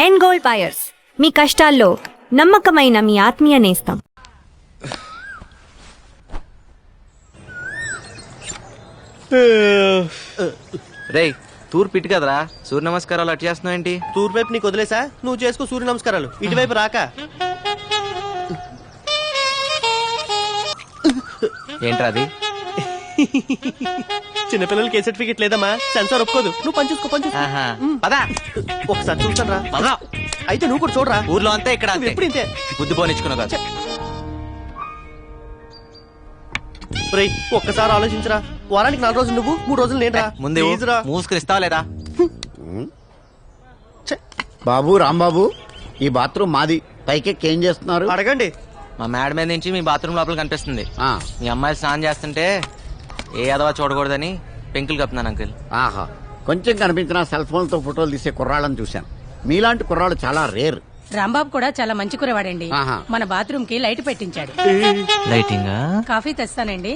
End gold buyers, మీ కష్టాల్లో నమ్మకమైన మీ ఆత్మీయ నేస్తం. రేయ్, తూర్పు ఇటు కదరా, సూర్య నమస్కారాలు అటు చేస్తున్నావు ఏంటి? తూర్పు వైపు నీకు వదిలేసా, నువ్వు చేసుకో సూర్య నమస్కారాలు. ఇటువైపు రాక ఏంట్రా అది? చిన్నపిల్లలకి ఏ సర్టిఫికెట్ లేదమ్మా, సెన్సార్ ఒప్పుకోదు. నువ్వు పని చూసుకో. ఆహా, పదా ఒకసారి చూస్తాను రా. పదా. అయితే నువ్వు కూడా చూడరా. ఊర్లో అంతా ఇక్కడ అంతే. ఎప్పుడు ఇంతే. బుద్ధి పోనిచ్చుకున్నావు కదా. రేయ్, ఒక్కసారి ఆలోచించరా. వారానికి 4 రోజులు నువ్వు, 3 రోజులు నేను రా. ముందే ప్లీజ్ రా. మూసుకునిస్తావా లేదా? బాబు రాంబాబు, ఈ బాత్రూమ్ మాది. పైకెక్కి ఏం చేస్తున్నారు? అడగండి. మా మేడ మీద నుంచి మీ బాత్రూమ్ లోపల కనిపిస్తుంది. ఆ, మీ అమ్మాయి స్నానం చేస్తుంటే ఏ అదవా చూడకూడదని పెంకులు కప్పుతున్నాను అంకుల్. ఆహా, కొంచెం కనిపించిన సెల్ ఫోన్ తో ఫోటోలు తీసే కుర్రాళ్ళని చూశాను. మీలాంటి కుర్రాళ్ళు చాలా రేర్. రాంబాబు కూడా చాలా మంచి కురవాడండి. ఆహా. మన బాత్రూమ్ కి లైట్ పెట్టించాడు. లైటింగ్ కాఫీ తెస్తానండి.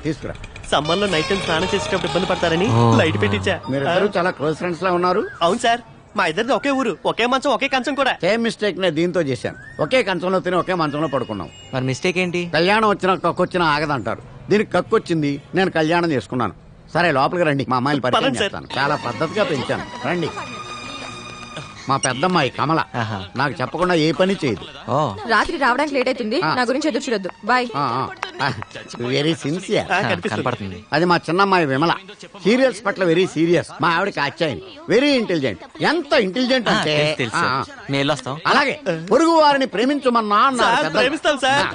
తీసుకురా. సమ్మర్ లో నైట్ టైం స్నానం చేసేటప్పుడు ఇబ్బంది పడతారని లైట్ పెట్టించా. మీరిద్దరు చాలా క్లోజ్ ఫ్రెండ్స్ లా ఉన్నారు. అవును సార్, మా ఇద్దరిది ఒకే ఊరు, ఒకే మంచం, ఒకే కంచం కూడా. సేమ్ మిస్టేక్ నే దీంతో చేశాను. ఒకే కంచంలో తిని ఒకే మంచంలో పడుకున్నాం. మరి మిస్టేక్ ఏంటి? కళ్యాణం వచ్చినా కక్కొచ్చినా ఆగదంటారు. దీనికి కక్కొచ్చింది, నేను కళ్యాణం చేసుకున్నాను. సరే లోపలికి రండి, మా అమ్మాయిని పరిచయం పదండి సార్. చేస్తాను. చాలా పద్ధతిగా పెంచాను. రండి. మా పెద్దమ్మాయి కమల. ఆహా. నాకు చెప్పకుండా ఏ పని చేయదు. ఓ, రాత్రి రావడానికి లేట్ అవుతుంది. నా గురించి ఎదురు చూడొద్దు. బాయ్. Very sincere. కనిపిస్తుంది. కనపడుతుంది. అది మా చిన్నమ్మాయి విమల. సీరియల్స్ పట్ల వెరీ సీరియస్. మా ఆవిడకి అచ్చాయి. Very intelligent. ఎంత ఇంటెలిజెంట్ అంటే తెలుసు. మేము వెళ్ళొస్తాం. అలాగే పొరుగు వారిని ప్రేమించమన్నా అన్నారు సార్, పెద్దలు. ప్రేమిస్తాం సార్.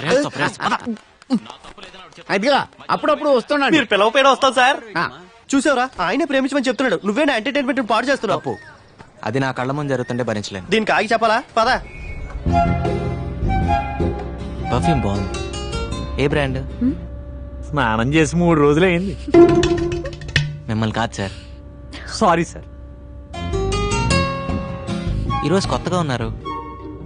అదిగా అప్పుడప్పుడు వస్తున్నాడు. మీరు పిలవపోయినా వస్తాం సార్. ఆ, చూసావరా, ఆయనే ప్రేమించమని చెప్తున్నాడు. నువ్వే నా ఎంటర్టైన్మెంట్ పాడు చేస్తున్నావు. తప్పు. అది నా కళ్ళ ముందు జరుగుతుంటే భరించలేను. దీనికి ఆగి చెప్పాలా? పదా. పర్ఫ్యూమ్ బాగుంది. ఏ బ్రాండ్? స్నానం చేసి 3 రోజులైంది. మిమ్మల్ని కాదు సార్. Sorry sir. ఈరోజు కొత్తగా ఉన్నారు.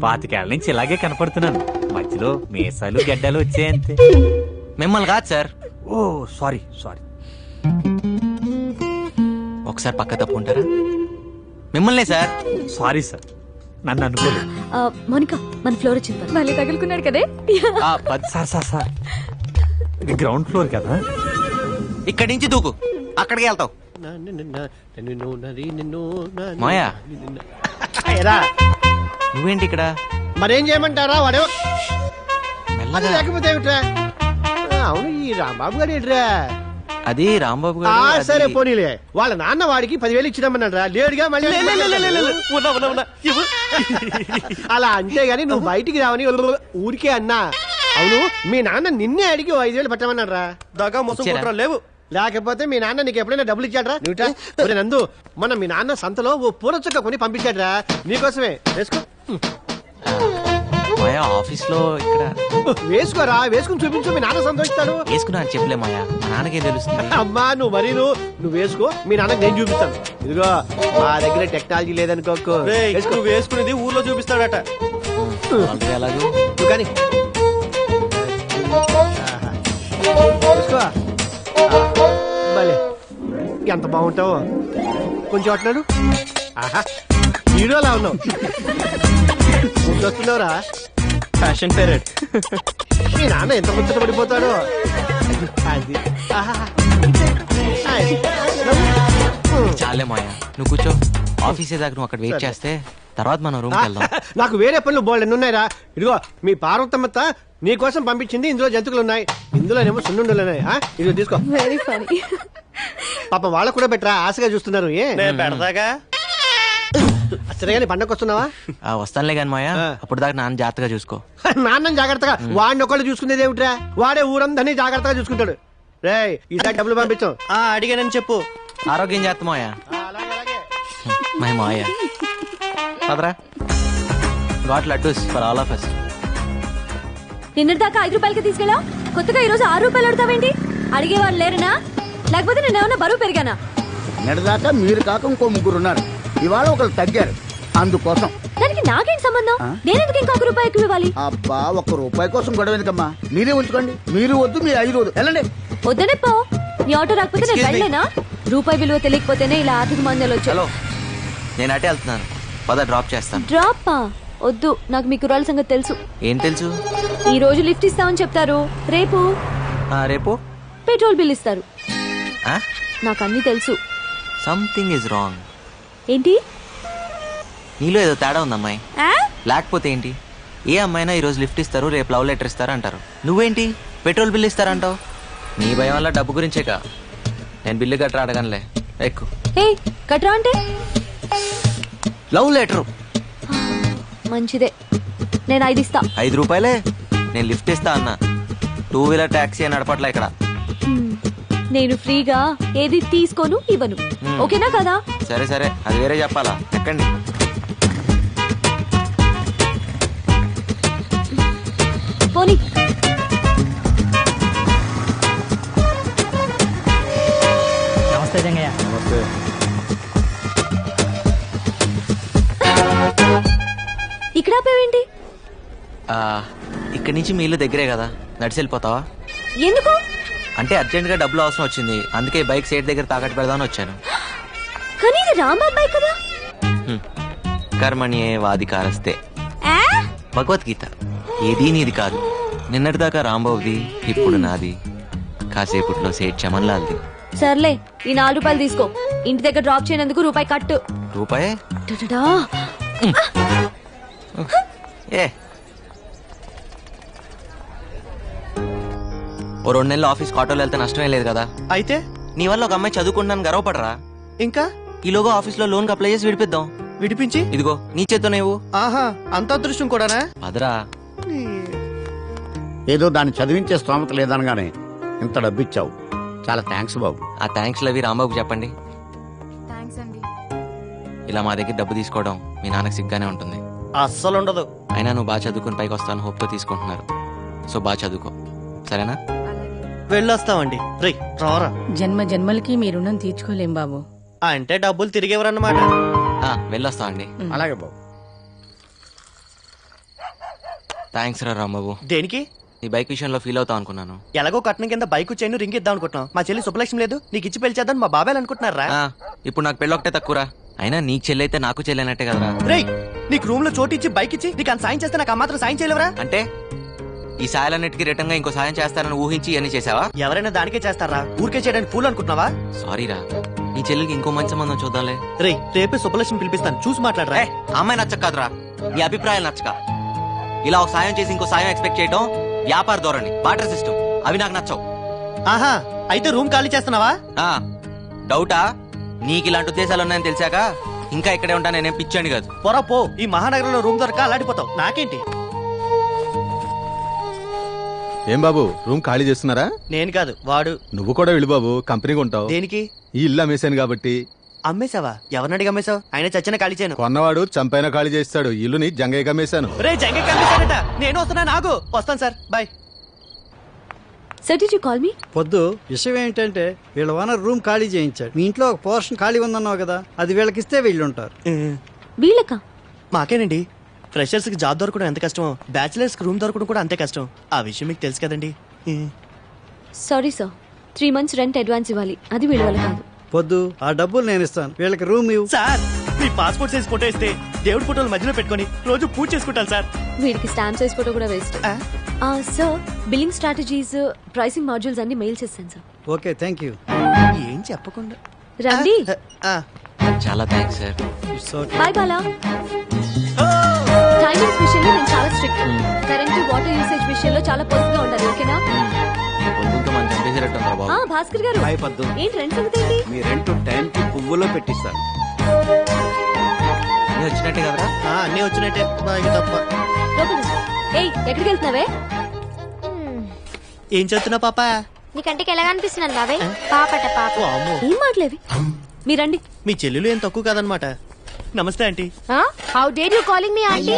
25 ఏళ్ల నుంచి ఇలాగే కనపడుతున్నాను. మధ్యలో మీసాలు గడ్డలు వచ్చాయంతే. మిమ్మల్ని కాదు సార్. ఓ సారీ సారీ. ఒకసారి పక్క తప్పుంటారా? మిమ్మల్నే సార్. సారీ సార్, నన్ను అనుకోలేదు. మోనికా, మన ఫ్లోర్ వచ్చింది. మళ్ళీ తగులుకున్నాడు కదే. సార్ ఇది గ్రౌండ్ ఫ్లోర్ కదా. ఇక్కడి నుంచి దూకు, అక్కడికి వెళ్తావు. మాయా, ఏరా, నువ్వేంటి ఇక్కడ? మరేం చేయమంటారా? వాడు మెల్లగా. లేకపోతే ఏమిట్రా? అవును, ఈ రాంబాబు గారు ఏంట్రా? అది రాంబాబు గారు. అది- సరే పోనీలే. వాళ్ళ నాన్న వాడికి 10,000 ఇచ్చినామన్నాడు. లేడుగా మళ్ళీ అలా అంతేగాని నువ్వు బయటికి రావని ఊరికే అన్నా. అవును, మీ నాన్న నిన్నే అడిగి 5,000 పెట్టమన్నాడు రా. దగా మోసం ఇచ్చారా? కుట్రలు లేవు. లేకపోతే మీ నాన్న నీకు ఎప్పుడైనా డబ్బులు ఇచ్చాడ్రా? నువ్వు నందు, మన మీ నాన్న సంతలో ఓ పూల చుక్క కొని పంపించాడ్రా నీకోసమే. వేసుకో. మాయా, ఆఫీస్ లో ఇక్కడ వేసుకోరా, వేసుకుని చూపించు, మీ నాన్న సంతోషిస్తాడు. వేసుకున్నా అని చెప్పలే మాయా, మా నాన్నకేం తెలుస్తుంది? అమ్మా నువ్వు మరీ నువ్వు వేసుకో, మీ నాన్నకి నేను చూపిస్తాను. ఇదిగో, మా దగ్గర టెక్నాలజీ లేదనుకోకు. నువ్వు వేసుకునేది ఊర్లో చూపిస్తాడట. ఆల్రెడీ అలాగే. నువ్వు కానీ వేసుకో. భలే, ఎంత బాగుంటావో. కొంచెం అట్నాడు. ఆహా, హీరోలా ఉన్నావు. వస్తున్నావురా, ఫ్యాషన్ పేరెడ్. మీ నాన్న ఎంత ముచ్చట పడిపోతాడో. అది ఆహా. చాలే మాయా, నువ్వు కూర్చో. ఆఫీస్ దాకా నువ్వు అక్కడ వెయిట్ చేస్తే తర్వాత మనం రూమ్కి వెళ్దాం. నాకు వేరే పనులు బోల్డ్ ఎన్ని ఉన్నాయిరా. ఇదిగో, మీ పార్వతమ్మత్త నీ కోసం పంపించింది. ఇందులో జంతువులు ఉన్నాయి, ఇందులోనేమో సున్నుండలు ఉన్నాయి. ఇదిగో తీసుకో. Very funny. పాప వాళ్ళకు కూడా పెట్టరా, ఆశగా చూస్తున్నారు. పెడతాగా. సరేగాని పండగ వస్తున్నావా? వస్తానులే కానీ మాయా, అప్పుడు దాకా నాన్న జాగ్రత్తగా చూసుకో. నాన్న జాగ్రత్తగా. వాడిని ఒకళ్ళు చూసుకునేది ఏమిట్రా? వాడే ఊరందరినీ జాగ్రత్తగా చూసుకుంటాడు. రేయ్, ఈసారి డబ్బులు పంపించాం. అడిగానని చెప్పు. ఆరోగ్యం జాగ్రత్త మాయా. మై మాయా, పదరా. Got laddoos for all of us. నిన్నటిదాకా 5 రూపాయలకి తీసుకెళ్ళా, కొత్తగా ఈరోజు 6 రూపాయలు అడుగుతావేంటి? అడిగేవాళ్ళు లేరనా? లేకపోతే నేను ఏమన్నా బరువు పెరిగానా? నిన్నటిదాకా మీరు కాక ఇంకో 3 ఉన్నారు. ఇవాళ ఒకరు తగ్గారు, అందుకోసం. దానికి నాకేం సంబంధం? నేనెందుకు ఇంకొక రూపాయి ఎక్కువ ఇవ్వాలి? అబ్బా, 1 రూపాయి కోసం గొడవ ఎందుకమ్మా? మీరే ఉంచుకోండి. మీరు వద్దు, మీరు 5 వద్దు. వెళ్ళండి. వద్దనే పో. నీ ఆటో రాకపోతే నేను Excuse me. వెళ్ళలేనా? రూపాయి విలువ తెలియకపోతేనే ఇలా ఆర్థిక మందాలు వచ్చాయి. హలో, నేను అటే వెళ్తున్నాను. పద డ్రాప్ చేస్తాను. డ్రాప్ వద్దు, నాకు మీ కుర్రాల సంగతి తెలుసు. ఏం తెలుసు? ఈ రోజు లిఫ్ట్ ఇస్తామని చెప్తారు, రేపు రేపు పెట్రోల్ బిల్ ఇస్తారు. ఆ? నాకు అన్ని తెలుసు. Something is wrong. ఏంటి? నీలో ఏదో తేడా ఉంది అమ్మాయి. ఆ? లేకపోతే ఏంటి? ఏ అమ్మాయినా ఈ రోజు లిఫ్ట్ ఇస్తారు, రేపు లవ్ లెటర్ ఇస్తారు అంటారు. నువ్వేంటి పెట్రోల్ బిల్ ఇస్తారంటావు? నీ భయం వల్ల డబ్బు గురించేకా. నేను బిల్లు గట్రా అడగనులే, ఎక్కు. ఏ కట్రా అంటే లవ్ లెటరు మంచిదే, నేను 5 ఇస్తా. 5 రూపాయలే. నేను లిఫ్ట్ ఇస్తా అన్నా. 2 వీలర్ టాక్సీ అని నడపట్లే ఇక్కడ. నేను ఫ్రీగా ఏది తీసుకోను ఇవ్వను, ఓకేనా కదా? సరే సరే, అది వేరే చెప్పాలా. ఎక్కండి. పోనీ. నమస్తే జంగయ్య. ఇక్కడ ఆపేవేంటి? ఇక్కడి నుంచి మీ ఇల్లు దగ్గరే కదా, నడిచి వెళ్ళిపోతావా? ఎందుకు? అంటే అర్జెంట్ గా డబ్బులు అవసరం వచ్చింది, అందుకే బైక్ సైడ్ దగ్గర తాకట్టు పెడదామని వచ్చాను. కానీ ఇది రాంబాబాయ్ కదా. కర్మణ్యే వాదికారస్తే, భగవద్గీత. ఏదీ నీది కాదు. నిన్నటిదాకా రాంబాబుది, ఇప్పుడు నాది. కాసేపట్లో సేట్ చమన్లాల్ది. సర్లే, ఈ 4 రూపాయలు తీసుకో. ఇంటి దగ్గర డ్రాప్ చేయనందుకు రూపాయి కట్టు. రూపాయే? టటటా. ఏ ఓ 2 నెలలు ఆఫీస్ ఆటోలో వెళ్తే నష్టమే లేదు కదా. అయితే నీ వల్ల ఒక అమ్మాయి చదువుకుంటున్నాను గర్వపడరా? ఇంకా ఈలోగా ఆఫీస్ లో లోన్ అప్లై చేసి విడిపిద్దాం. విడిపించి ఇదిగో నీ చేత్తో నువ్వు. ఆహా, అంత అదృష్టం కూడానా? అదరా. ఏదో దాన్ని చదివించే స్తోమత లేదనగానే ఇంత డబ్బు ఇచ్చావు, చాలా థ్యాంక్స్ బాబు. ఆ థ్యాంక్స్ లవి రాంబాబుకి చెప్పండి. ఇలా మా దగ్గర డబ్బు తీసుకోవడం మీ నాన్నకి సిగ్గానే ఉంటుంది. అస్సలు ఉండదు. అయినా నువ్వు బాగా చదువుకుని పైకి వస్తాను హోప్తో తీసుకుంటున్నారు. సో బాగా చదువుకో, సరేనా? వెళ్ళొస్తామండి. రే రారా. జన్మ జన్మలకి మీ రుణం తీర్చుకోలేం బాబు. అంటే డబ్బులు తిరిగేవరన్నమాట. వెళ్ళొస్తామండి. అలాగే బాబు. థ్యాంక్స్ రా రాంబాబు. దేనికి? నీ బైక్ విషయంలో ఫీల్ అవుతావు అనుకున్నాను. ఎలాగో కట్నం కింద బైక్ చైన్ రింగ్ ఇద్దాం అనుకుంటున్నాం. మా చెల్లి శుభలక్ష్మి లేదు, నీకు ఇచ్చి పెళ్లి చేద్దాం మా బాబాయ్ అనుకుంటున్నారా? ఇప్పుడు నాకు పెళ్ళొకటే తక్కువరా. అయినా నీకు చెల్లైతే నాకు చెల్లైనట్టే కదరా. రేయ్, నీకు రూమ్ లో చోటు ఇచ్చి బైక్ ఇచ్చి నీకు అంత సాయం చేస్తే నాకు ఆ మాత్రం సాయం చేయలేవరా? అంటే ఈ సాయాలన్నిటికీ రిటర్న్ గా ఇంకో సాయం చేస్తారని ఊహించి అన్ని చేసావా? ఎవరైనా దానికే చేస్తారా? ఊరికే చేయడానికి పూలు అనుకుంటున్నావా? సారీరా, నీ చెల్లికి ఇంకో మంచి సంబంధం చూద్దాంలే. రేయ్, రేపే శుభలక్ష్మి పిలిపిస్తాను, చూసి మాట్లాడరా. అమ్మాయి నచ్చక కాదురా, నీ అభిప్రాయాలు నచ్చక. ఇలా ఒక సాయం చేసి ఇంకో సాయం ఎక్స్పెక్ట్ చేయడం వ్యాపార ధోరణి, బాటర్ సిస్టమ్, అవి నాకు నచ్చవు. ఆహా, అయితే రూమ్ ఖాళీ చేస్తున్నావా? డౌటా? నీకు ఇలాంటి ఉద్దేశాలు ఉన్నాయని తెలిసాక ఇంకా ఇక్కడే ఉంటా. నేనేం పిచ్చండి కాదు. పొరా పో, ఈ మహానగరంలో రూమ్ దొరక అలాడిపోతావు. నాకేంటి? ఏం బాబు, రూమ్ ఖాళీ చేస్తున్నారా? నేను కాదు, వాడు. నువ్వు కూడా వెళ్ళి బాబు, కంపెనీగా ఉంటావు. దేనికి? ఈ ఇల్లు అమ్మేశాను కాబట్టి. అమ్మేశావా? ఎవరిని అడిగి అమ్మేశావు? ఆయన చచ్చిన ఖాళీ చేయను. కొన్నవాడు చంపైనా ఖాళీ చేస్తాడు. ఇల్లుని జంగయ్యకి అమ్మేశాను. రే జంగ కనిపిస్తాడట. నేను వస్తున్నా, నాగు వస్తాను sir, bye. Sir did you call me? పొద్దు విషయం ఏంటంటే వీళ్ళ ఓనర్ రూమ్ ఖాళీ చేయించాడు. మీ ఇంట్లో ఒక పోర్షన్ ఖాళీ ఉందన్నావు కదా, అది వీళ్ళకిస్తే వీళ్ళు ఉంటారు. వీళ్ళకా? మాకేనండి. ఫ్రెషర్స్ కి జాబ్ దొరకడం ఎంత కష్టమో, బ్యాచిలర్స్ కి రూమ్ దొరకడం కూడా అంతే కష్టం. ఆ విషయం మీకు తెలుసు కదండి. Sorry sir, 3 months rent advance ఇవ్వాలి, అది వీళ్ళ వల్ల కాదు. పొద్దు ఆ డబ్బులు నేను ఇస్తాను, వీళ్ళకి రూమ్ ఇవ్వు. సార్, మీ పాస్పోర్ట్ సైజ్ ఫోటో ఇస్తే దేవుడి ఫోటోలు మధ్యలో పెట్టుకొని రోజు పూజ చేసుకుంటాను సార్. వీడికి స్టాంప్ సైజ్ ఫోటో కూడా waste. Sir, billing strategies, pricing modules అన్ని మెయిల్ చేస్తాను సార్. Okay, thank you. ఏం చెప్పకుండా రండి. చాలా thanks sir. Bye Bala. Timings విషయంలో నేను చాలా స్ట్రిక్ట్. కరెంట్ వాటర్ యూసేజ్ విషయంలో చాలా పొదుపుగా ఉండాలి, ఓకేనా? పొద్దుతో మనం చంపేసేటట్టుందా బాబు? భాస్కర్ గారు, ఏంటి రెంట్ సంగతి ఏంటి? మీ రెంట్ టైం కి పువ్వులో పెట్టిస్తాను. అన్నీ వచ్చినట్టే కదరా? అన్నీ వచ్చినట్టే, బాగా తప్ప. ఏయ్, ఎక్కడికి వెళ్తున్నావే? ఏం చదువుతున్నా పాప? నీ కంటికి ఎలా కనిపిస్తున్నాను బాబే? పాపట పాప. ఏం మాటలేవి? మీరండి. మీ చెల్లెలు ఏం తక్కువ కాదనమాట. నమస్తే aunty. How dare you calling me aunty?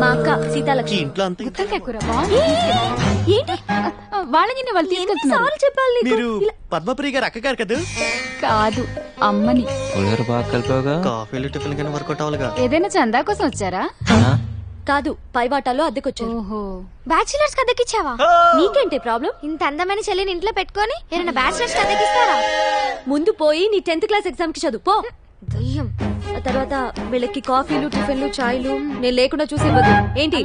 మా అక్క సీతాలక్ష్మి. ఇంట్లో అంతా ఏంటి వాళ్ళని వాళ్ళు తీసుకెళ్తున్నారు? చెప్పాలి నీకు. మీరు పద్మప్రియ గారు అక్క గారు కదా? కాదు, అమ్మని. కాఫీలు టిఫిన్ కానీ వర్కౌట్ అవ్వాలిగా. ఏదైనా చందా కోసం వచ్చారా? కాదు, పై వాటాలో అద్దెకొచ్చారు. బ్యాచిలర్స్ కి అద్దెకిచ్చావా? నీకేంటి ప్రాబ్లం? ఇంత అందమైన చెల్లిని ఇంట్లో పెట్టుకొని ఏమైనా బ్యాచిలర్స్ కి అద్దెకిస్తారా? ముందు పోయి నీ 10th క్లాస్ ఎగ్జామ్ కి చదువు పో. దయ్యం. ఆ తర్వాత వీళ్ళకి కాఫీలు టిఫిన్లు చాయ్లు నేను లేకుండా చూసి ఇవ్వదు ఏంటి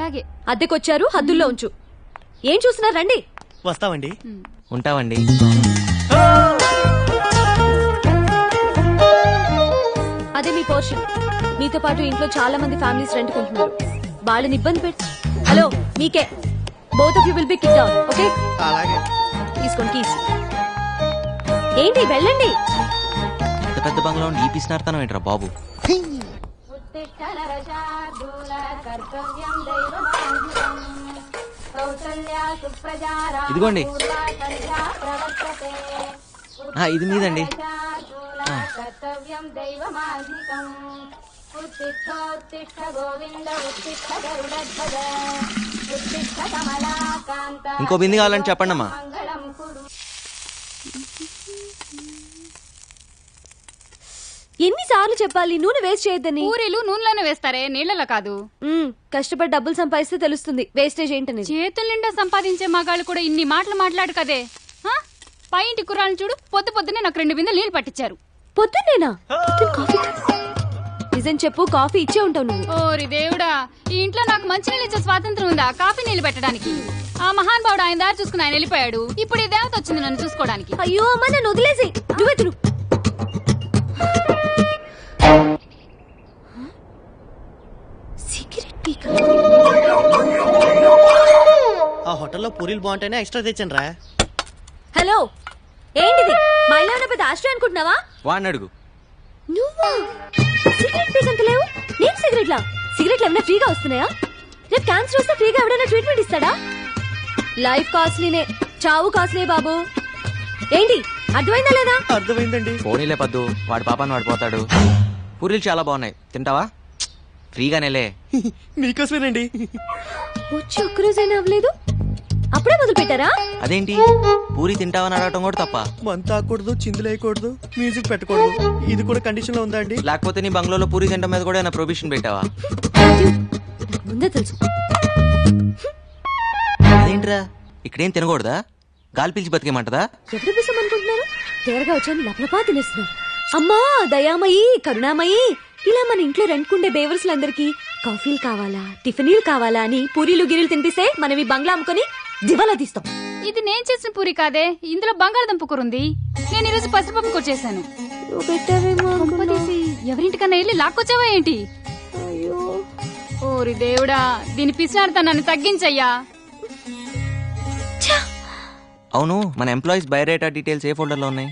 అద్దెకొచ్చారు హద్దుల్లో ఉంచు. ఏం చూస్తున్నారు రండి. వస్తామండి. ఉంటావండి. అదే మీ పోర్షన్. మీతో పాటు ఇంట్లో చాలా మంది ఫ్యామిలీస్ రెంట్ కొంటున్నారు. వాళ్ళని ఇబ్బంది పెట్టి హలో మీకే both of you will be kick down. Okay అలాగే. తీసుకోండి కీస్. ఏంటి వెళ్ళండి. పెద్ద పెద్ద బంగ్లా ఉండి ఈ పిసినార్తనం ఏంట్రా బాబు. ఇదిగోండి. ఇది మీదండి. ఇంకో బింది కావాలని చెప్పండి అమ్మా. ఎన్నిసార్లు చెప్పాలి నూనె వేస్ట్ చేయొద్దని. పూరీలు నూనెలోనే వేస్తారే, నీళ్ళలో కాదు. కష్టపడి డబ్బులు సంపాదిస్తే తెలుస్తుంది వేస్టేజ్ ఏంటనేది. చేతుల నిండా సంపాదించే మగాళ్ళు కూడా ఇన్ని మాటలు మాట్లాడు కదే. పై ఇంటి కుర్రాలను చూడు, పొద్దునే నాకు 2 బిందెలు నీళ్లు పట్టించారు. పొద్దున్నేనా? నిజం చెప్పు, కాఫీ ఇచ్చే ఉంటావు నువ్వు. ఓరి దేవుడా, ఈ ఇంట్లో నాకు మంచి నీళ్ళు ఇచ్చే స్వాతంత్రం ఉందా కాఫీ నీళ్లు పెట్టడానికి? ఆ మహాన్ బావుడు ఆయన దారి చూసుకుని ఆయన వెళ్ళిపోయాడు. ఇప్పుడు ఈ దేవత వచ్చింది నన్ను చూసుకోవడానికి. అయ్యో అమ్మ నన్ను వదిలేసి నువ్వే తిను. ఆ హోటల్లో పూరీలు బాగుంటాయని ఎక్స్ట్రా తెచ్చాను రా. హలో ఏంటిది? మా ఇల్లు ఏమైనా పెద్ద ఆశ్రయం అనుకుంటున్నావా? వాడిని అడుగు. నువ్వా? సిగరెట్ పీకంత లేవు. నేను సిగరెట్లా? సిగరెట్లు ఏమైనా ఫ్రీగా వస్తున్నాయా? రేపు క్యాన్సర్ వస్తే ఫ్రీగా ఎవడైనా ట్రీట్మెంట్ ఇస్తాడా? లైఫ్ కాస్ట్లీనే, చావు కాస్ట్లీ బాబు. ఏంటి అర్థమైందా లేదా? అర్థమైందండి. పోనీలే పద్దు, వాడి పాపాన్ని వాడు పోతాడు. పూరీలు చాలా బాగున్నాయి, తింటావా? ఫ్రీగానేలే. మీకోసమేనండి. వచ్చి ఒక్కరోజైనా అవ్వలేదు, అప్పుడే మొదలు పెట్టారా? అదేంటి పూరి తింటావని అడగటం కూడా తప్ప? మంత ఆకూడదు, చిందులేయకూడదు, మ్యూజిక్ పెట్టకూడదు. ఇది కూడా కండిషన్ లో ఉందా అండి? లేకపోతే నీ బంగ్లాలో పూరి తింటం మీద కూడా ఏమైనా ప్రొవిషన్ పెట్టావా? నాకు ముందే తెలుసు. అదేంట్రా ఇక్కడేం తినకూడదా? గాలి పీల్చి బతికేమంటదా? ఎప్పుడు బిసం అనుకుంటున్నారు? తేరగా వచ్చాను లపలపా తినేస్తున్నారు. అమ్మా దయామయి కరుణామయి, ఇలా మన ఇంట్లో రెంట్కుండే బేవర్స్లందరికీ కాఫీలు కావాలా టిఫినీలు కావాలా అని పూరీలు గిరీలు తినిపిస్తే మనం ఈ బంగ్లా అమ్ముకొని దివాలా తీస్తాం. ఇది నేను చేసిన పూరి కాదే, ఇందులో బంగాళదుంప కూర ఉంది. నేను ఈరోజు పసిపప్పు కూర చేశాను. ఎవరింటికన్నా వెళ్ళి లాక్కొచ్చావా ఏంటి? ఓరి దేవుడా, దీని పిసినారుతా నన్ను తగ్గించయ్యా. అవును, మన ఎంప్లాయీస్ బయోడేటా డీటెయిల్స్ ఏ ఫోల్డర్ లో ఉన్నాయి?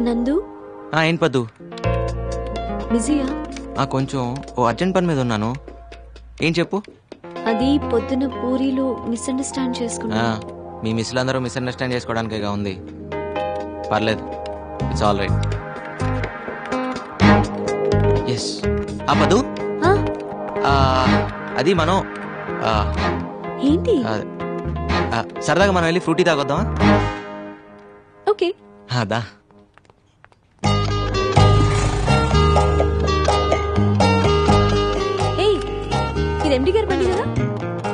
నందు ఏం పద్దు? బిజీయా? కొంచెం ఓ అర్జెంట్ పని మీద ఉన్నాను. ఏం చెప్పు. అది పొద్దున పూరీలు మిస్అండర్స్టాండ్ చేసుకున్నా. మీ మిస్లు అందరూ మిస్అండర్స్టాండ్ చేసుకోవడానికేగా ఉంది. పర్లేదు, ఇట్స్ ఆల్ రైట్. ఎస్ పద్దు, అది మనం ఏంటి సరదాగా మనం వెళ్ళి ఫ్రూటీ తాగొద్దామా? ఓకే అదా. ఇది ఎండి గారి బండి కదా,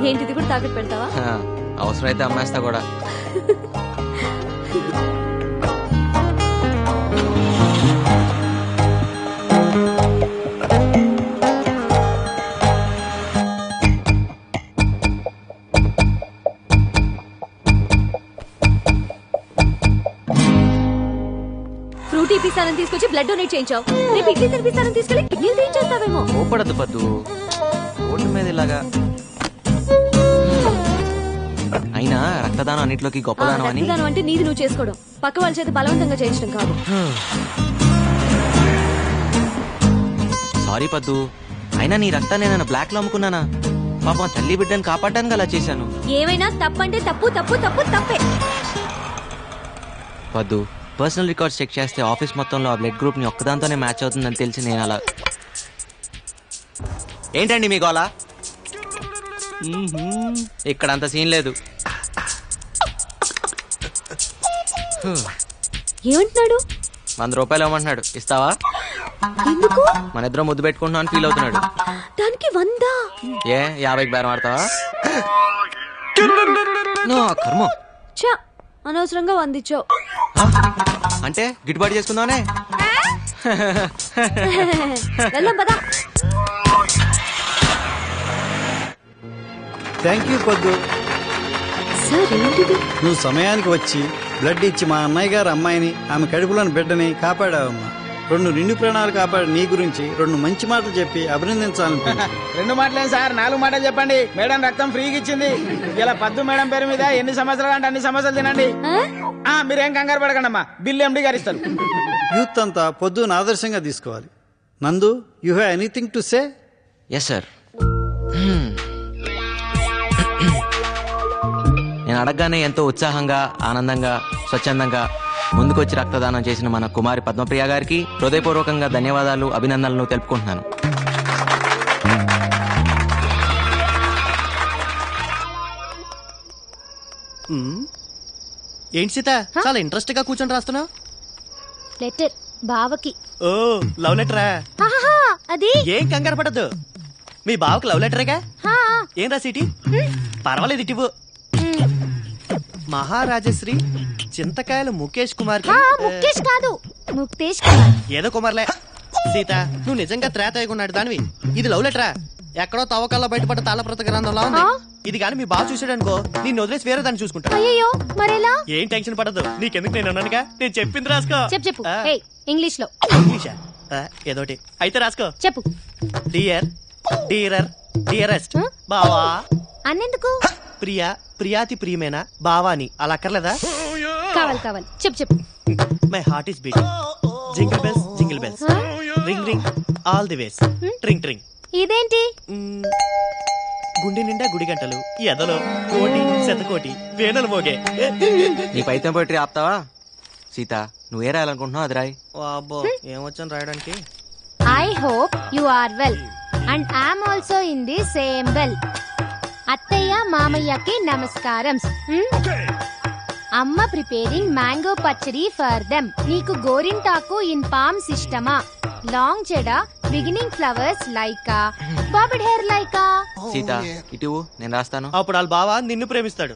ఏంటిది కూడా తాకట్టు పెడతావా? అవసరమైతే అమ్మేస్తా కూడా. ఫ్రూటీ పిస్తానని తీసుకొచ్చి బ్లడ్ డొనేట్ చేయించావు. రేపు ఇడ్లీ తినిపిస్తానని తీసుకెళ్లి కిడ్నీలు తీయించేస్తావేమో. ఓపడద్దు పద్దు, ఓట్ల మీద ఇలాగా. అయినా రక్తదానం అన్నిట్లోకి గొప్పదానం అని. రక్తదానం అంటే నీది నువ్వు చేసుకోవడం, పక్క వాళ్ళ చేత బలవంతంగా చేయించడం కాదు. సారీ పద్దు, అయినా నీ రక్తాన్ని నేను బ్లాక్ లో అమ్ముకున్నానా? పాపం తల్లి బిడ్డని కాపాడడానికి అలా చేశాను. ఏమైనా తప్పంటే తప్పు తప్పు తప్పు తప్పే. పద్దు, పర్సనల్ రికార్డ్స్ చెక్ చేస్తే ఆఫీస్ మొత్తంలో ఆ బ్లడ్ గ్రూప్ ని ఒక్కదాంతోనే మ్యాచ్ అవుతుందని తెలిసి నేను అలా. ఏంటండి మీకు అలా? ఇక్కడ అంత సీన్ లేదు. ఏమంటున్నాడు? 100 రూపాయలు ఇవ్వమంటున్నాడు, ఇస్తావా? ఎందుకు? మన ఇద్దరం ముద్దు పెట్టుకుంటున్నాం అని ఫీల్ అవుతున్నాడు. దానికి 100? 50కి బేరం ఆడతావా? కర్మ. అనవసరంగా 100 ఇచ్చావు. అంటే గిట్టుబాటు చేసుకుందామనే. వెళ్దాం పదా. థ్యాంక్ యూ పొద్దు. సార్ ఏంటిది? నువ్వు సమయానికి వచ్చి బ్లడ్ ఇచ్చి మా అన్నయ్య గారు అమ్మాయిని ఆమె కడుపులోని బిడ్డని కాపాడావమ్మా. 2 నిండు ప్రాణాలు కాపాడి నీ గురించి 2 మంచి మాటలు చెప్పి అభినందించాలనుకుంటున్నా. 2 మాటలేం సార్, 4 మాటలు చెప్పండి. మేడం రక్తం ఫ్రీగా ఇచ్చింది. ఇలా పద్దు మేడం పేరు మీద ఎన్ని సంవత్సరాలు అంటే అన్ని సంవత్సరాలు తినండి. మీరేం కంగారు పడకండి అమ్మా, బిల్లు ఎండి గారు ఇస్తారు. యూత్ అంతా పొద్దున ఆదర్శంగా తీసుకోవాలి. Nandu, you have anything to say? Yes sir. నేను అడగగానే ఎంతో ఉత్సాహంగా, ఆనందంగా, స్వచ్ఛందంగా ముందుకొచ్చి రక్తదానం చేసిన మన కుమారి పద్మప్రియ గారికి హృదయపూర్వకంగా ధన్యవాదాలు, అభినందనలు తెలుపుకుంటున్నాను. ఏంటి సీత, చాలా ఇంట్రెస్ట్ గా కూర్చొని రాస్తున్నావు? లెటర్ బావకి. ఓ, లవ్ లెటరా? అది ఏం కంగారు పడద్దు, మీ బావకు లవ్ లెటరేగా. ఏం రాసేటి? పర్వాలేదు, ఇటు మహారాజశ్రీ చింతకాయల ముఖేష్ కుమార్ కి. ముఖేష్ కాదు, ముక్తేష్ కుమార్. ఏదో కుమార్లే. సీత, నువ్వు నిజంగా త్రేతయ్యకున్నాడు దానివి. ఇది లవ్ లెటరా? ఎక్కడో తవ్వకాల్లో బయటపడ్డ తాళప్రత గ్రంథంలా ఉంది. ఇది కానీ మీ బావ చూసాడు అనుకో, నిన్ను వదిలేసి వేరే దాన్ని చూసుకుంటా. అయ్యో మరెలా? ఏం టెన్షన్ పడద్దు, నీకెందుకు, నేను అన్నానుగా, నేను చెప్పింది రాసుకో. చెప్పు. ఇంగ్లీష్ లో. ఇంగ్లీషా? ఏదోటి అయితే రాసుకో. చెప్పు. డియర్, డీరర్, డియరెస్ట్ బావా. అన్నెందుకు? ప్రియా, ప్రియాతి ప్రియమేనా బావాని, అలా అక్కర్లేదా? కావాలి. చెప్పు. My heart is beating. Jingle bells, jingle bells, ring ring all the ways, tring tring. ఇదేంటి? గుండె నిండా గుడి గంటలు, ఎదలో కోటి శతకోటి వేనలు మోగే. నీ పైతం పోయిటరీ ఆపుతావా? సీత, నువ్వే రాయాలనుకుంటున్నావు అది రాయి. అబ్బో, ఏమొచ్చాను రాయడానికి. I hope you are well and I'm also in the same well. అత్తయ్య మామయ్యకి నమస్కారం. Amma preparing mango pachadi for them. నీకు గోరింటాకు ఇన్ పామ్ సిస్టమా, లాంగ్ చెడ, beginning flowers like a, bobbed hair like a. Sita, ఇటు నేను రాస్తాను. అప్పుడు వాళ్ళ బావ నిన్ను ప్రేమిస్తాడు.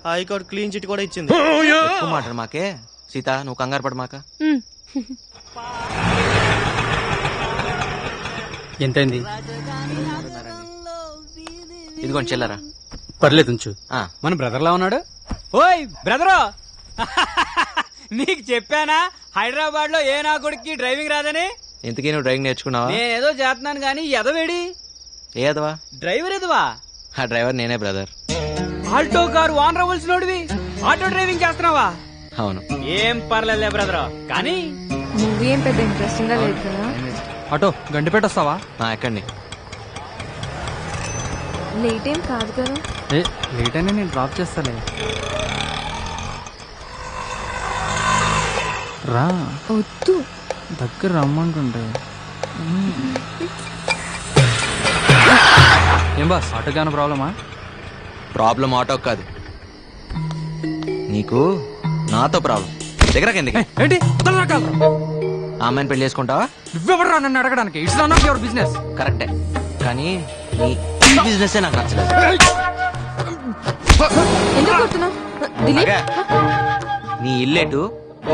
హైకోర్టు క్లీన్ చిట్ కూడా ఇచ్చింది. ఎక్కువ మాట మాకే. సీత, నువ్వు కంగారు పడ మాక. ఎంతైంది? ఇదిగోండి చెల్లరా. పర్లేదు ఉంచు. మన బ్రదర్ లా ఉన్నాడు. ఓయ్ బ్రదరు, నీకు చెప్పానా హైదరాబాద్ లో ఏ నా కొడుక్కి డ్రైవింగ్ రాదని? ఇంతకీ నువ్వు డ్రైవింగ్ నేర్చుకున్నావా? నేనేదో చేస్తున్నాను గానీ ఎదవేడి. ఏ ఎదవా? డ్రైవర్ ఎదవా? ఆ డ్రైవర్ నేనే బ్రదర్. ఆల్టో కారు వాన్ రవల్సినోడివి ఆటో డ్రైవింగ్ చేస్తున్నావా? అవును. ఏం పర్లేదులే బ్రదర్, కానీ మూవీ ఏం పెద్ద ఇంట్రెస్టింగ్ గా లేదు కదా. ఆటో గండిపేట వస్తావా? ఎక్కండి. లేట్ ఏం కాదు కదా. లేట్ అయినా నేను డ్రాప్ చేస్తాలే. రా, వద్దు, దగ్గర రమ్మంటుంటే. ఏం బాస్, ఆటో గాన ప్రాబ్లమా? ప్రాబ్లం ఆటో కాదు, నీకు నాతో ప్రాబ్లం. దగ్గరకి ఎందుకు? ఏంటి ఆ అమ్మాయిని పెళ్లి చేసుకుంటావా? నువ్వెవడరా నన్ను అడగడానికి? It's not of your business. కరెక్టే, కానీ నీ బిజినెస్ నాకు నచ్చలేదు. ఎందుకు కొడుతున్నావు? అలాగా? నీ ఇల్లేటు,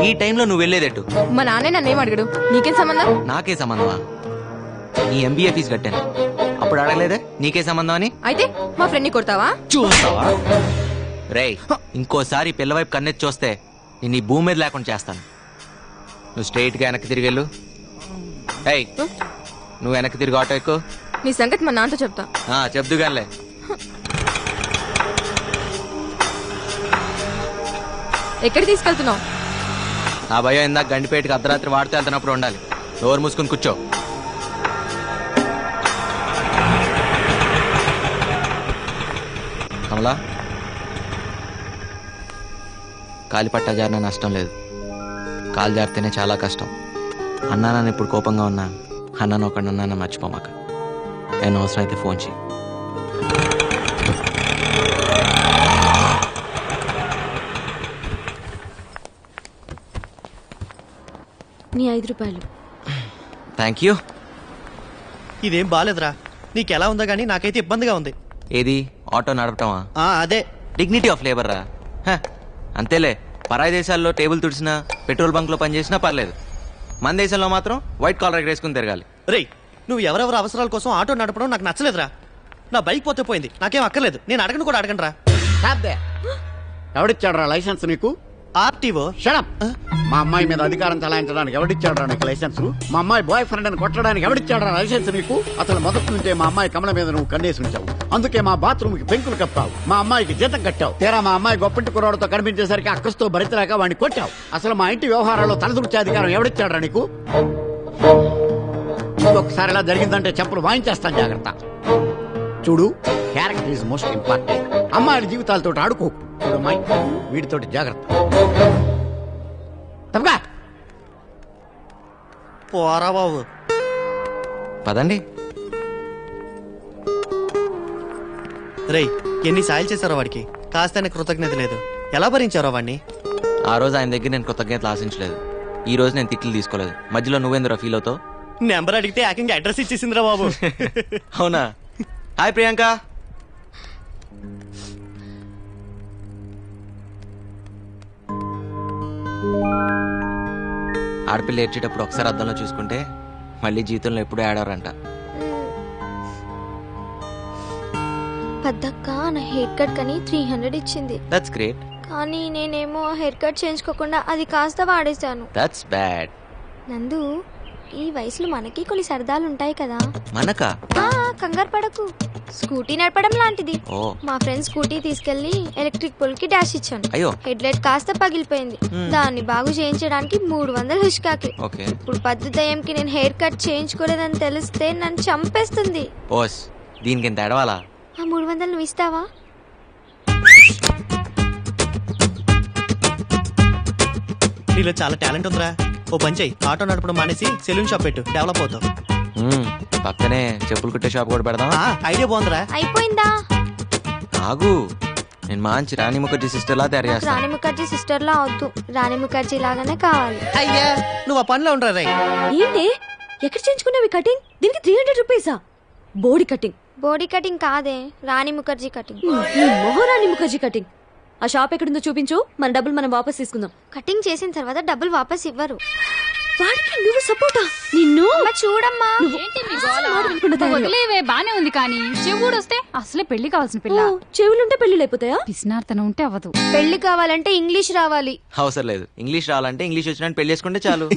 ఈ టైంలో నువ్వు వెళ్ళేదేటు? మా నాన్నే నన్నేం అడగడు, నీకేం సంబంధం? నాకే సంబంధమా? నీ ఎంబీఏ ఫీజు కట్టాను, అప్పుడు అడగలేదే నీకే సంబంధం అని? అయితే మా ఫ్రెండ్ ని కొడతావా? చూస్తావా? రేయ్, ఇంకోసారి పిల్లవైపు కన్నెత్తి చూస్తే నేను ఈ భూమి మీద లేకుండా చేస్తాను. నువ్వు స్ట్రైట్ గా వెనక్కి తిరిగి వెళ్ళు. ఏయ్, నువ్వు వెనక్కి తిరిగి ఆటో ఎక్కు. నీ సంగతి మా నాన్నతో చెప్తా. చెప్దుగానిలే. ఎక్కడ తీసుకెళ్తున్నావు? నా భయం ఇందాక గండిపేటకి అర్ధరాత్రి వాడితే వెళ్తున్నప్పుడు ఉండాలి. డోర్ మూసుకుని కూర్చో. కమలా, కాలి పట్టా జారిన నష్టం లేదు, కాలు జారితేనే చాలా కష్టం. అన్నా నన్ను ఇప్పుడు కోపంగా ఉన్నా, అన్నాను ఒకటి అన్నా మర్చిపోమాక. నేను అవసరం అయితే ఫోన్ చేయి. నీ 5 రూపాయలు. Thank you. ఇదేం బాలేదురా, నీకెలా ఉందో గానీ నాకైతే ఇబ్బందిగా ఉంది. ఏది ఆటో నడపటమా? అదే డిగ్నిటీ ఆఫ్ లేబర్ రా. అంతేలే, పరాయి దేశాల్లో టేబుల్ తుడిసినా పెట్రోల్ బంక్ లో పనిచేసినా పర్లేదు. మన దేశంలో మాత్రం వైట్ కాలర్ వేసుకుని తిరగాలి. రేయ్, నువ్వు ఎవరెవరి అవసరాల కోసం ఆటో నడపడం నాకు నచ్చలేదురా. నా బైక్ పోతే పోయింది, నాకేం అక్కర్లేదు. నేను అడగను కూడా అడగను రా. ఎవడిచ్చాడు రా లైసెన్స్ నీకు? ఆర్టీఓ. షడప్. మా అమ్మాయి మీద అధికారం చలాయించడానికి ఎవడిచ్చాడు రా నీకు లైసెన్స్? మా అమ్మాయి బాయ్ ఫ్రెండ్ అని కొట్టడానికి ఎవడిచ్చాడు రా లైసెన్స్ నీకు? అసలు మొదటి నుంచే మా అమ్మాయి కమల మీద నువ్వు కన్నేసి ఉంచావు. అందుకే మా బాత్రూమ్ కి పెంకులు కప్పావు, మా అమ్మాయికి జీతం కట్టావు. తీరా మా అమ్మాయి గొప్పంటి కుర్రాడితో కనిపించేసరికి అక్కస్తో భరితలేక వాడిని కొట్టావు. అసలు మా ఇంటి వ్యవహారాల్లో తలదూర్చే అధికారం ఎవడిచ్చాడు రా నీకు? ఇంకొకసారి ఇలా జరిగిందంటే చెప్పులు వాయించేస్తాను, జాగ్రత్త. చూడు, క్యారెక్టర్ ఈజ్ మోస్ట్ ఇంపార్టెంట్. అమ్మాయిల జీవితాలతో ఆడుకో. చూడు అమ్మాయి, వీటితోటి జాగ్రత్త. తప్పగా పోరా బాబు. పదండి. రేయ్, ఎన్ని సాయాలు చేశారో వాడికి, కాస్త కృతజ్ఞత లేదు. ఎలా భరించారో వాడిని? ఆ రోజు ఆయన దగ్గర నేను కృతజ్ఞతలు ఆశించలేదు. ఈ రోజు నేను తిట్లు తీసుకోలేదు. మధ్యలో నువ్వెందురా ఫీల్ అవుతావు? నెంబర్ అడిగితే ఏకంగా అడ్రస్ ఇచ్చేసిందిరా బాబు. అవునా? హాయ్ ప్రియాంక. ఆడపిల్ల ఏడ్చేటప్పుడు ఒకసారి అద్దంలో చూసుకుంటే మళ్ళీ జీవితంలో ఎప్పుడూ ఆడారంట. పెద్దక్క నా హెయిర్ కట్ కని 300 ఇచ్చింది. That's great. కానీ నేనేమో హెయిర్ కట్ చేయించుకోకుండా అది కాస్త వాడేశాను. That's bad. నందు, ఈ వయసులో మనకి కొన్ని సరదాలు ఉంటాయి కదా. మనకా? కంగారు పడకు, స్కూటీ నడపడం లాంటిది. ఓ. మా ఫ్రెండ్ స్కూటీ తీసుకెళ్లి ఎలక్ట్రిక్ పోల్ కి డాష్ ఇచ్చాను. అయ్యో. హెడ్ లైట్ కాస్త పగిలిపోయింది. దాన్ని బాగు చేయించడానికి 300 హుష్కాకి. ఓకే. ఇప్పుడు పద్దు దయ్యంకి నేను హెయిర్ కట్ చేయించుకోలేదని తెలిస్తే నన్ను చంపేస్తుంది. ఓస్, దీనికి ఎంత ఎడవాలా? ఆ 300 నువ్వు ఇస్తావా? నీలో చాలా టాలెంట్ ఉందిరా. ఓ పంచాయి, ఆటో నడపడం మానేసి సెలూన్ షాప్ పెట్టు, డెవలప్ అవుతావు. పక్కనే చెప్పులు కుట్టే షాప్ కూడా పెడదాం. ఐడియా బాగుందిరా. అయిపోయిందా? ఆగు, నేను మంచి రాణి ముఖర్జీ సిస్టర్ లా తయారు చేస్తాను. రాణి ముఖర్జీ సిస్టర్ లా వద్దు, రాణి ముఖర్జీ లాగానే కావాలి. అయ్యా, నువ్వు ఆ పనిలో ఉండరా రే. ఏంటి ఎక్కడ చేయించుకున్నావి కటింగ్? దీనికి 300 రూపీసా? బోడీ కటింగ్. బోడీ కటింగ్ కాదే, రాణి ముఖర్జీ కటింగ్. మహారాణి ముఖర్జీ కటింగ్. ఆ షాప్ ఎక్కడుందో చూపించు, మన డబ్బులు మనం వాపస్ తీసుకుందాం. కటింగ్ చేసిన తర్వాత డబ్బులు వాపస్ ఇవ్వరు. వాడికి నువ్వు సపోర్టా? నిన్ను చూడమ్మా. ఏంటి మీ గోల? వదిలేవే, బానే ఉంది. కానీ చెవుడు వస్తే అసలే పెళ్లి కావాల్సిన పిల్ల. చెవులుంటే పెళ్లి అయిపోతాయా? పిసినార్తనం ఉంటే అవ్వదు. పెళ్లి కావాలంటే ఇంగ్లీష్ రావాలి. అవసరం లేదు, ఇంగ్లీష్ రావాలంటే ఇంగ్లీష్ వచ్చినట్టు పెళ్లి చేసుకుంటే చాలు.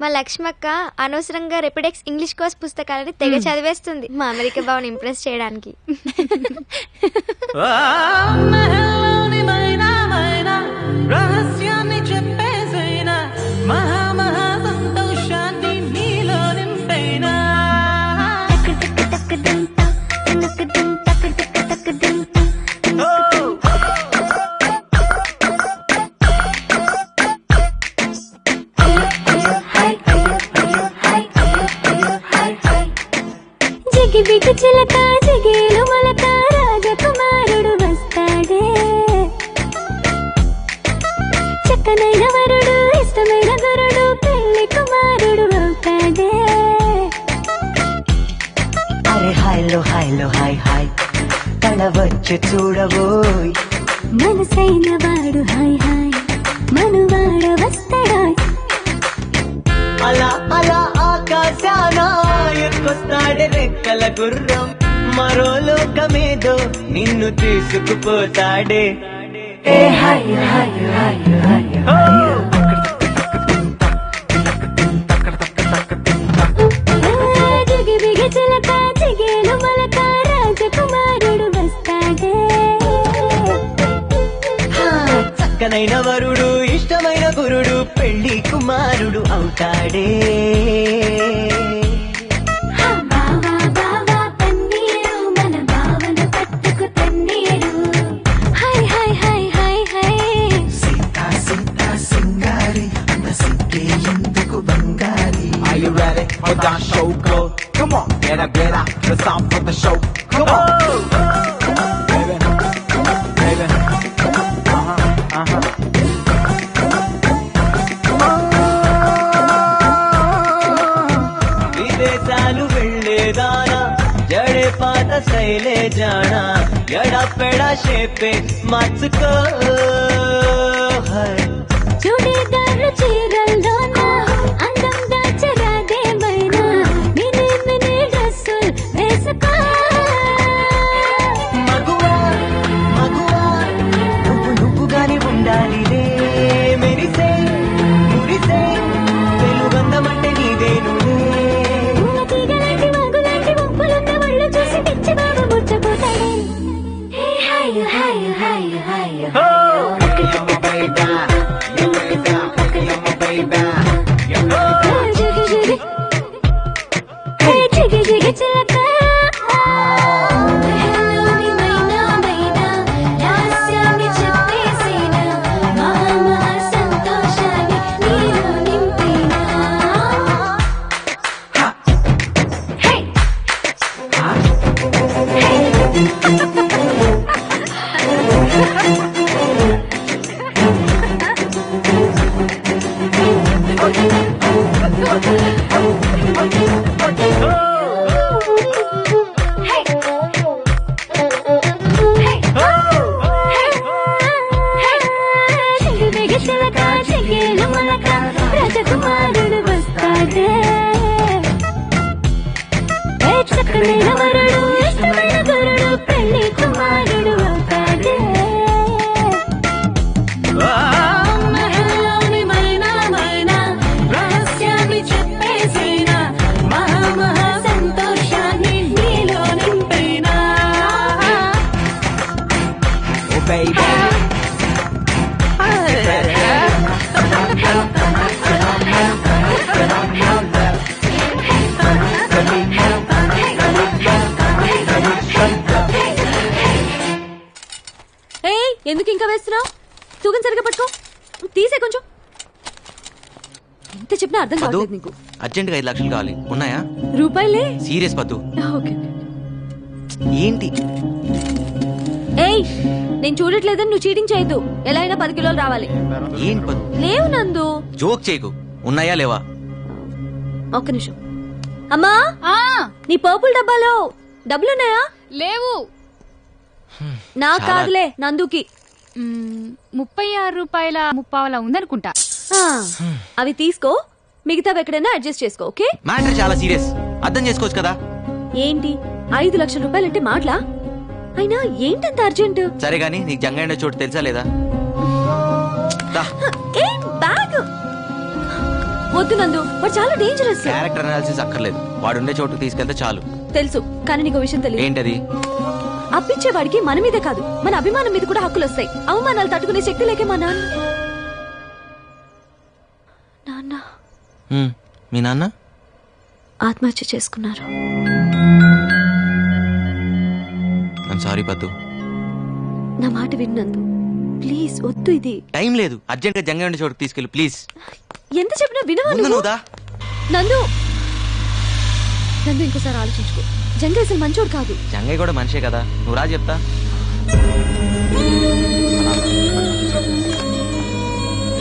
మా లక్ష్మక్క అనవసరంగా రెపిడెక్స్ ఇంగ్లీష్ కోర్స్ పుస్తకాలని తెగ చదివేస్తుంది, మా అమెరికా బావని ఇంప్రెస్ చేయడానికి. రహస్యాన్ని చెప్పేసైనా మహా మహా సంతోషాన్ని నీలో నింపైనా. జిగిబిగి చిలక జిగేలు మొలక రాజకుమారుడు వస్తాడే. చక్కనైన వరుడు ఇష్టమైన గురుడు పెళ్లి కుమారుడు అవుతాడే. అరే హాయ్లో హాయ్లో హాయ్ హాయ్ తల వచ్చి చూడబోయ్. మనసైన వాడు హాయ్ హాయ్ మనువాడ వస్తాడా. అలా అలా ఆకాశాన ఎక్కొస్తాడే రెక్కల గుర్రం. మరో లోకమేదో నిన్ను తీసుకుపోతాడే. ఏ హాయ్ హాయ్ హాయ్ హాయ్ జిగిబిగి చిలక జిగేలు మొలక రాజకుమారుడు వస్తాడే. చక్కనైన వరుడు ఇష్టమైన గురుడు పెళ్లి కుమారుడు అవుతాడే. బావా బావా పన్నీరు మన బావను పట్టుకు తన్నీరు. Hi hi hi hi hi. Sita Sita సింగారి అంత సిగ్గే ఎందుకు బంగారి. Are you ready for the show go? Come on, get up, it's time for the show. Come on, baby, baby. విదేశాలు వెళ్ళేదానా జడే పాత శైలే జానా. ఎడా పెడా షేపే మార్చుకో. చూడ ఎర్ర చీరల్లోన అందం దాచరాదేమైనా మినీ మినీ డ్రెస్సులు వేసుకో మగువా మగువా నువ్వుగానే ఉండాలిలే మెరిసే మురిసే తెలుగందమంటే నీదేనులే తీగలాంటి వాగులాంటి వంపులున్న ఒళ్ళు చూసి పిచ్చి బాబు ముచ్చపోతాడే హాయ్ హాయ్ హాయ్ హాయ్ జిగి జిగి చిలక హలోని మైనా మైనా రహస్యాన్ని చెప్పేసేనా మహా సంతోషాన్ని నీలో నింపేనా హే రాజకుమారుడు వస్తాడే చక్కనైన వరుడు ఇష్టమైన గురుడు పెళ్లి కుమారుడు అవుతాడే మహల్లోని మైనా మైనా రహస్యాన్ని చెప్పేసేనా మహా సంతోషాన్ని నీలో నింపేనా Oh baby ఏయ్ ఎందుకు ఇంకా వేస్తున్నావు తూగం సరిగా పట్టుకో తీసే కొంచెం ఎంత చెప్పినా అర్థం పద్దు కావట్లేదు నీకు అర్జెంట్గా 5 లక్షలు కావాలి ఉన్నాయా రూపాయలే సీరియస్ పద్దు ఓకే ఏంటి ఏయ్ నేను చూడట్లేదని నువ్వు చీటింగ్ చేయొద్దు ఎలా అయినా 10 కిలోలు రావాలి ఏంటి పద్దు లేవు నందు జోక్ చేయకు ఉన్నాయా లేవా ఒక్క నిమిషం అమ్మా నీ పర్పుల్ డబ్బాలో డబ్బులున్నాయా లేవు నా చాలా- కాదులే నందుకి 36 రూపాయల 30 ఉందనుకుంటా ఆ, అవి తీసుకో మిగతావి ఎక్కడైనా అడ్జస్ట్ చేసుకో ఓకే మ్యాటర్ చాలా సీరియస్ అర్థం చేసుకోవచ్చు కదా ఏంటి 5 లక్షల రూపాయలంటే మాటలా అయినా ఏంటంత అర్జెంట్ సరే గానీ నీకు జంగైన చోటు తెలుసా లేదా దా. ఏ బ్యాగ్ వద్దు నందు వాడు చాలా డేంజరస్ క్యారెక్టర్ అనాలిసిస్ అక్కర్లేదు వాడుండే చోటుకు తీసుకెళ్తే చాలు తెలుసు కానీ నీకు విషయం తెలియదు ఏంటది అప్పించేవాడికి మన మీదే కాదు మన అభిమానం మీద కూడా హక్కులు వస్తాయి అవమానాలు తట్టుకునే శక్తి లేకే మా నాన్న నాన్న హ్మ్, మీ నాన్న ఆత్మహత్య చేసుకున్నారు ఐమ్ సారీ పద్దు నా మాట విన్నందు ప్లీజ్ వద్దు ఇది టైం లేదు అర్జెంట్ గా జంగైన చోటుకు తీసుకెళ్ళి ప్లీజ్ ఎంత చెప్పినా వినవా ముందు నువ్వు? నువ్వు దా. నందు నందు ఇంకోసారి ఆలోచించుకో జంగ అసలు మంచోడు కాదు జంగయ్య కూడా మనిషే కదా నువ్వు రా చెప్తా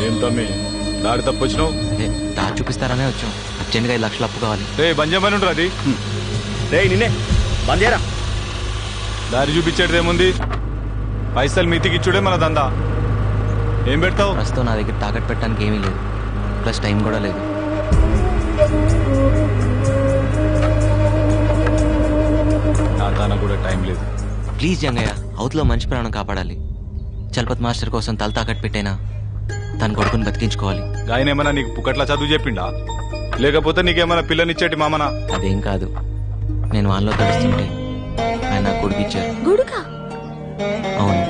ఏం తమ్మి దారి తప్పొచ్చినావు దారి చూపిస్తారనే వచ్చాం అర్జెంట్ గా 5 లక్షలు అప్పు కావాలి రే బంజమని ఉండరు అది రే నిన్నే బందేరా దారి చూపించేది ఏముంది పైసలు మితికిచ్చుడే మన దందా ఏం పెడతావు ప్రస్తుతం నా దగ్గర తాకట్టు పెట్టడానికి ఏమీ లేదు ప్లస్ టైం కూడా లేదు నా దాన కూడా టైం లేదు ప్లీజ్ జంగయ్య అవతలో మంచి ప్రాణం కాపాడాలి చలపత్ మాస్టర్ కోసం తల తాకట్టు పెట్టైనా తన కొడుకుని బతికించుకోవాలి ఆయన ఏమన్నా నీకు పుకట్ల చదువు చెప్పిండా లేకపోతే నీకేమన్నా పిల్లనిచ్చేటి మామనా అదేం కాదు నేను వాళ్ళలో తడుస్తుంటే ఆయన నాకు కొడుకు ఇచ్చారు గుడుకా అవును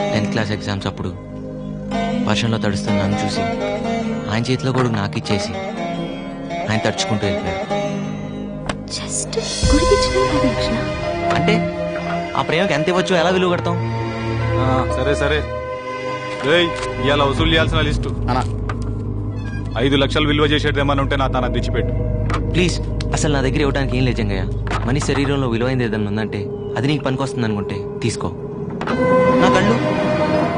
10th క్లాస్ ఎగ్జామ్స్ అప్పుడు వర్షంలో తడుస్తున్న నన్ను చూసి ఆయన చేతిలో కొడుకు నాకు ఇచ్చేసి ఆయన తడుచుకుంటూ వెళ్ళిపోయాడు జస్ట్ గుడికిచ్చిన 10 లక్షలా అంటే ఆ ప్రేమకి ఎంత ఇవ్వచ్చు ఎలా విలువ కడతాం సరే సరే ఇవాళ వసూలు చేయాల్సిన లిస్టు అనా 5 లక్షలు విలువ చేసేది ఏమన్నా ఉంటే నా తన తెచ్చిపెట్టు ప్లీజ్ అసలు నా దగ్గర ఇవ్వడానికి ఏం లేదు జంగయ్య మనిషి శరీరంలో విలువైంది ఏదన్నా ఉందంటే అది నీకు పనికొస్తుంది అనుకుంటే తీసుకో నా కళ్ళు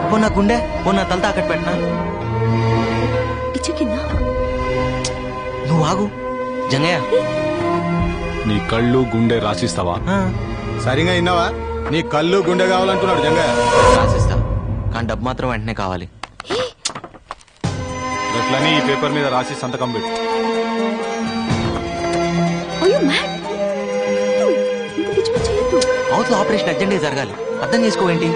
ఓ నా గుండె ఓ నా తల తాకట్టు పెట్టినా పిచ్చి కింద నువ్వు ఆగు జంగయ్య నీ కళ్ళు గుండె రాసిస్తావా సరిగా విన్నావా నీ కళ్ళు గుండె కావాలంటున్నాడు జంగయ్య రాసిస్తా కానీ డబ్బు మాత్రం వెంటనే కావాలి అట్లని ఈ పేపర్ మీద రాసి సంతకం పెట్టు. అవతల ఆపరేషన్ అర్జెంట్గా జరగాలి, అర్థం చేసుకోవేంటి?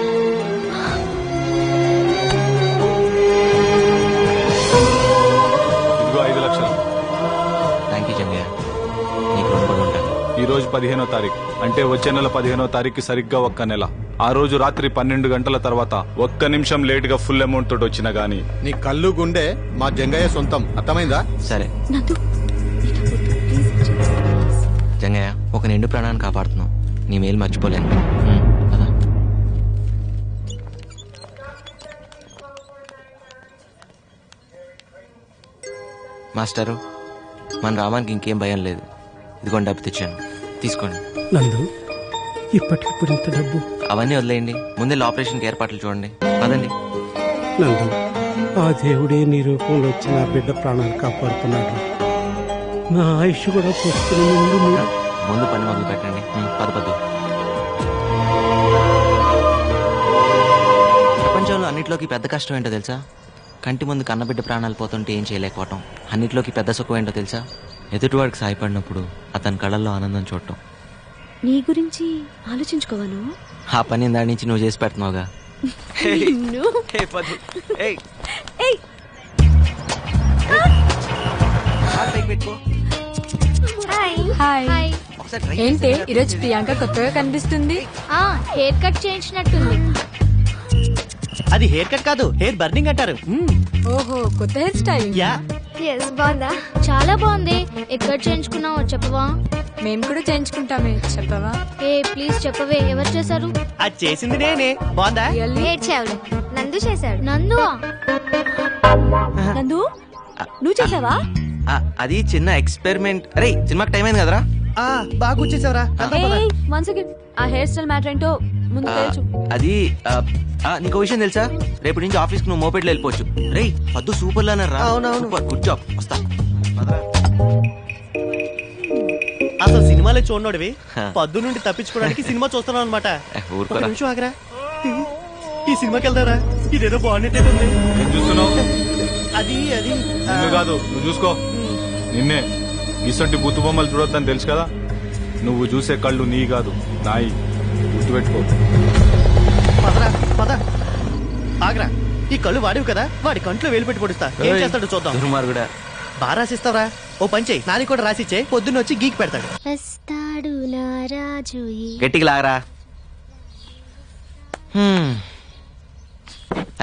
ఇదిగో 5 లక్షలు. థ్యాంక్ యూ జంగయ్య, నీకు రుణపడి ఉంటాను. ఈ రోజు 15వ తారీఖు, అంటే వచ్చే నెల 15వ తారీఖు సరిగ్గా ఒక్క నెల. ఆ రోజు రాత్రి 12 గంటల తర్వాత ఒక్క నిమిషం లేట్ గా ఫుల్ అమౌంట్ తోటి వచ్చినా గానీ నీ కళ్ళు గుండె మా జంగయ్య సొంతం, అర్థమైందా? సరే జంగయ్య, ఒక నిండు ప్రాణాన్ని కాపాడుతున్నావు, నీ మేలు మర్చిపోలేను. పద. మాస్టరు, మన రామానికి ఇంకేం భయం లేదు. ఇదిగోండి డబ్బు తెచ్చాను, తీసుకోండి. నందు, ఇప్పటికిప్పుడు ఇంత డబ్బు? అవన్నీ వదిలేయండి, ముందే ఆపరేషన్కి ఏర్పాట్లు చూడండి. పదండి. నందు, ఆ దేవుడే నీ రూపంలో వచ్చి నా బిడ్డ ప్రాణాలు కాపాడుతున్నాడు. నా ఆయుష్ కూడా పోస్తుంది. ముందు పని మొదలు పెట్టండి. పద. ప్రపంచంలో అన్నిట్లోకి పెద్ద కష్టం ఏంటో తెలుసా? కంటి ముందు కన్నబిడ్డ ప్రాణాలు పోతుంటే ఏం చేయలేకపోవటం. అన్నిట్లోకి పెద్ద సుఖం ఏంటో తెలుసా? ఎదుటివాడికి సాయపడినప్పుడు అతని కళ్ళల్లో ఆనందం చూడటం. నీ గురించి ఆలోచించుకోవాను. ఆ పని దాని నుంచి నువ్వు చేసి పెడుతున్నావుగా. హాయ్. ఏంటి ఈరోజు ప్రియాంక కొత్తగా కనిపిస్తుంది? హెయిర్ కట్ చేయించినట్టుంది. అది హెయిర్ కట్ కాదు, హెయిర్ బర్నింగ్ అంటారు. ఓహో, కొత్త హెయిర్ స్టైల్. యా, బాగుందా? చాలా బాగుంది. ఎక్కడ చేయించుకున్నావో చెప్పవా? మేము కూడా చేయించుకుంటామే, చెప్పవా? ఏ ప్లీజ్ చెప్పవే, ఎవరు చేశారు? అది చేసింది నేనే. బాగుందా? నందు చేశాడు. నందు నువ్వు చేసావా? అది చిన్న ఎక్స్పెరిమెంట్. అరే సినిమాకి టైం అయింది కదరా. బాగా వచ్చేసావరా. ఆ హెయిర్ స్టైల్ మ్యాటర్ ఏంటో ముందు తెలుసు. అది నీకు విషయం తెలుసా? రేపటి నుంచి ఆఫీస్ కు నువ్వు మోపెట్లో వెళ్ళిపోవచ్చు. రే పద్దు సూపర్ లానర్ రా. Good job. వస్తా. అసలు సినిమాలే చూడనోడివి పద్దు నుండి తప్పించుకోవడానికి సినిమా చూస్తున్నావు అనమాట. ఒక నిమిషం ఆగరా, ఈ సినిమాకి వెళ్తారా? ఇదేదో బాగున్నట్టే ఉంది. అది అది నిన్ను కాదు, నువ్వు చూసుకో. నిన్నే ఇసంటి బుత్తు బొమ్మలు చూడొద్దని తెలుసు కదా. నువ్వు చూసే కళ్ళు నీ కాదు, నాయి. గుర్తుపెట్టుకో. పద ఆగరా, ఈ కళ్ళు వాడివి కదా, వాడి కంట్లో వేలు పెట్టి పొడిస్తా. ఏం చేస్తాడు చూద్దాం. బాగా రాసిస్తావరా? ఓ పని చెయ్యి, నాని కూడా రాసిచ్చే, పొద్దున్న వచ్చి గీకి పెడతాడు. గట్టిగా లాగరా.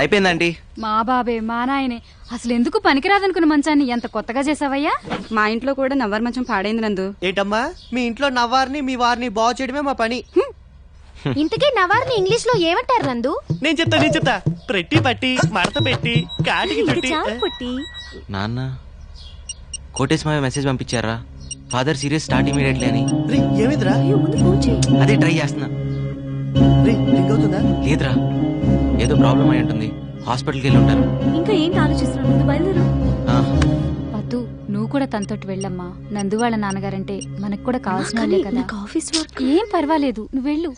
అయిపోయిందండి. మా బాబే మా నాయనే, అసలు ఎందుకు పనికిరాదనుకున్న మంచాన్ని ఎంత కొత్తగా చేసావయ్యా? మా ఇంట్లో కూడా నవ్వర్ మంచం పాడైంది నందు. ఏంటమ్మా, మీ ఇంట్లో నవ్వారిని మీ వారిని బాగు చేయడమే మా పని. ఇంతకీ నవార్ని ఇంగ్లీష్ లో ఏమంటారు నందు? నేను చెప్తా. ప్రట్టి పట్టి, మడత పెట్టి, కాటికి చుట్టి. నాన్న కోటేశ్ మావయ్య మెసేజ్ పంపించారా, ఫాదర్ సీరియస్ స్టార్ట్ ఇమీడియట్లీ అని. ఏమిద్రా? అదే ట్రై చేస్తున్నా. లేదురా, ఏదో ప్రాబ్లం అయి ఉంటుంది. హాస్పిటల్కి వెళ్ళి ఉంటారు. ఇంకా ఏంటి ఆలోచిస్తున్నావు? బయలుదేరు. పద్దు, నువ్వు కూడా తనతోటి వెళ్ళమ్మా. నందు వాళ్ళ నాన్నగారంటే మనకు కూడా కావాల్సిన వాళ్ళే కదా. Office work. ఏం పర్వాలేదు, నువ్వు వెళ్ళు.